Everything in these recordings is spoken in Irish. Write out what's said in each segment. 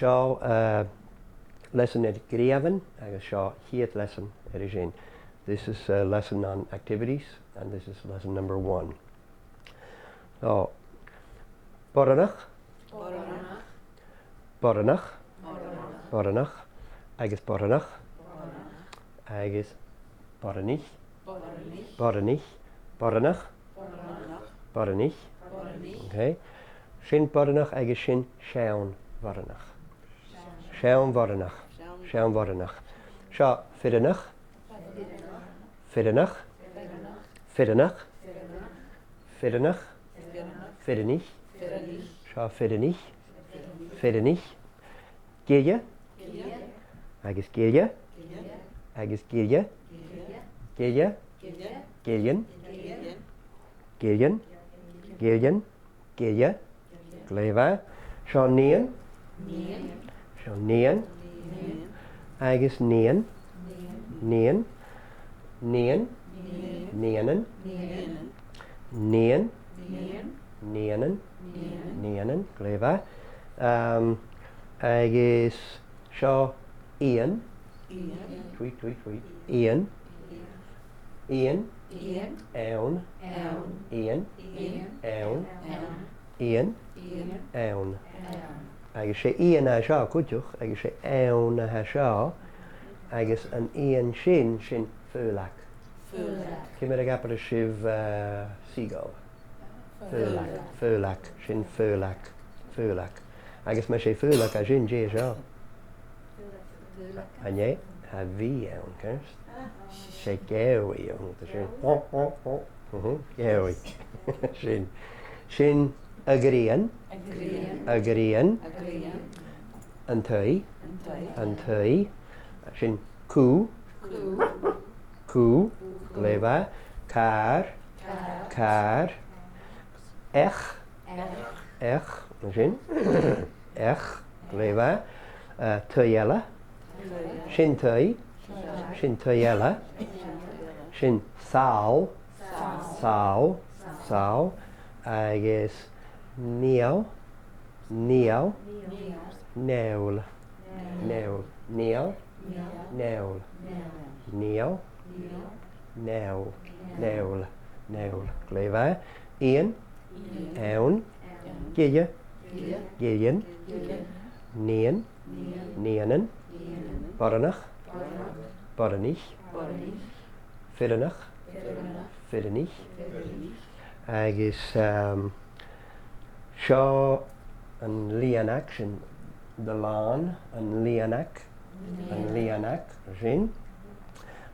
Seo lesson at Gnìomhan, agus seo hiad lesson at sin. This is a lesson on activities, and this is lesson number 1. So, Boranach, Boranach, Boranach, agus Boranach, agus Boranich, Boranich, Boranach, Boranich. Okay. Sin Boranach agus sin Sean Boranach. Sean Boranach. Sean Boranach. Seo Fidanach, Fidanach, Fidanach, Fidanach, Fidanich, Seo Fidanich, Fidanich, Gaeilge, agus Gaeilge, agus Gaeilge, Gaeilge, Gaelian, Gaelian, Gaelian, Gaeilge, Gléimhe, Seo Níon, Seo Níon, agus Níon, Níon, Níon, Níonan, Níon, Níonan, Níonan, Gléimhe, agus seo Ian, tweet, tweet, tweet, Ian, Ian, Ewn, Ian, Ewn, Ian, Ewn. Agus sé Ian a seo cúteach, agus sé Ewn a seo, agus an Ian sin Fúlach. Cimid a gapar a sibh seagull. Fúlach, sin Fúlach, Fúlach. Agus me sé Fúlach a sin dé seo. A né, ha bhí ann, cyrst. Sé géirí ann, ta sin. Géirí. Sin. Sin a grían, an tui, sin cú, Gléimhe, car, ech, sin, Gléimhe, tuielle, sin tuielle, sin sál, agus Níl, Newl, Níl, Gléimhe, Ian, Ewn, Gaeilge, Gaelian, Níon, Níonan, Boranach, Boranich, Fidanach, Fidanich, agus seo an líanach sin de lán, an líanach sin,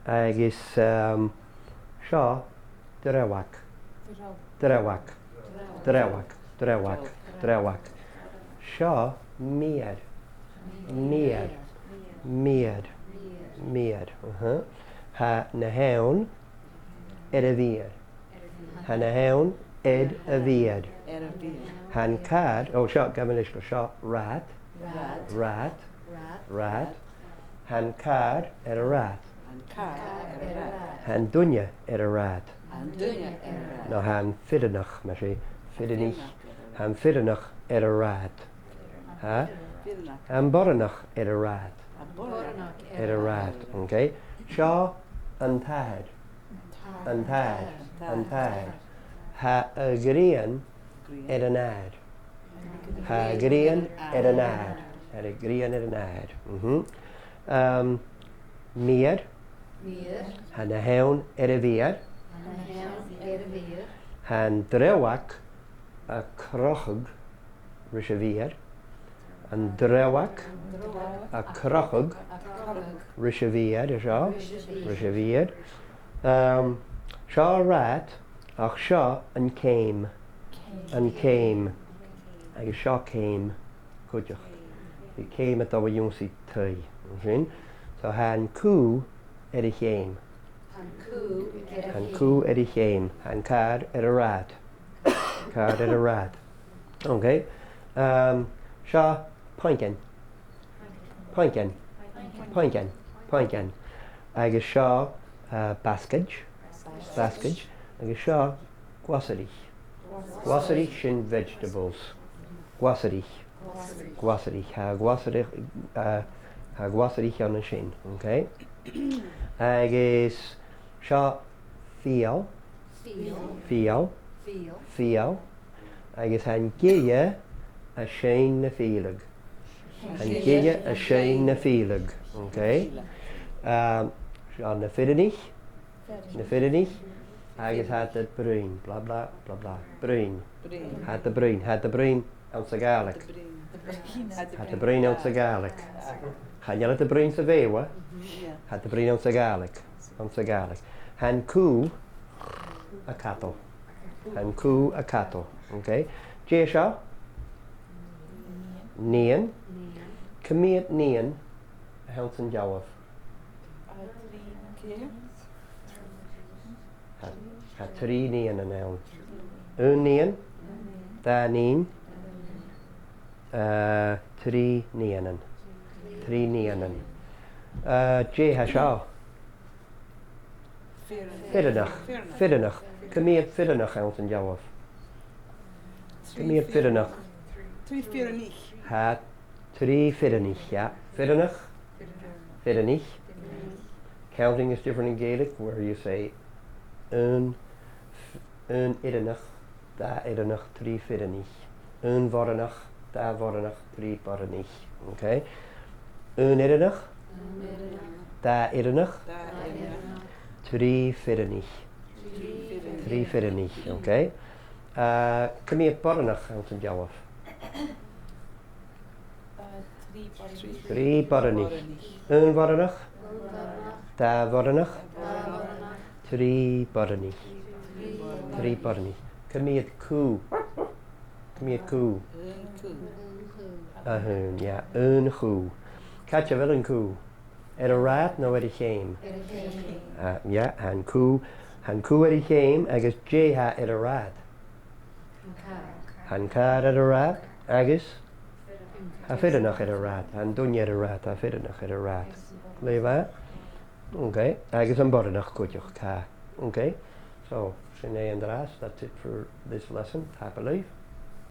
agus seo drewach, seo míad, ha na haun a bhíad, ha na haun ed a bhíad, han cad, seo gamanishka, seo rat, han cad a rat, han dunne a rat, no han fidanach, me sé fidanich, han fidanach a rat, ha? Han boranach a rat, okay? Seo an tad, ha a grían ar an ad. Ha grían ar an ad. Ha a grían ar an ad. Míad. Ha na haun ar a bhíad. Han drewach a crochug rys a bhíad. An drewach a crochug rys a bhíad is seo. Rys a bhíad. Seo rat ach seo an céim. Agus seo céim cúteach. Bhí céim at bhfuil dúnsaí tui. So han cú ar a chéim. Han cú ar a chéim. Han cad ar a rat. Cad ar a rat. Okay. Seo poincan. Agus seo bascage. Agus seo guasarich. Guasarich sin vegetables. Guasarich. Gwasarich. Ha gwasarich an sin. Okay? Agus seo fial. Agus han gille a sin na filag. Han gille a sin na filag. Okay? Seo na fidanich. Agus had het bruin. Bla bla bla bla. Bruin. Had the bruin out sa Gaelic. Had the bruin out sa Gaelic. Han jelle the bruin sa vewa. Had the bruin out sa Gaelic. Han cú a cattle. Okay? Jesha. Nian. Cymmiad nian a hels yn jawaf. Ha tri nian yn ewn. Un nian. Da nian. Tri nianen. Je ha seo. Fiddanach. Cymmiad fiddanach hels yn jawaf. Cymmiad fiddanach. Ha tri fiddanich, yeah. Fiddanich. Counting is different in Gaelic, where you say un idanach, da idanach, tri fiddanich. Un vodanach, da vodanach, tri vodanich. Okay? Un idanach, da idanach, tri fiddanich. Okay? Cymmiad bodanach hels yn jawaf. Tri bodanich. Un bodanach, da bodanach, tri bodanich. Cymmiad cú. Ahun, yeah. Un cú. Catcha fel yn cú. A rat no a chéim. Yeah, han cú a chéim agus je ha a rat. Han cad a rat agus ha fiddanach a rat. Han dunne a rat, ha fiddanach a rat. Leave that? Okay. Agus an bodanach cúteach ca. Okay. So, sin é an dras. That's it for this lesson. Happy life.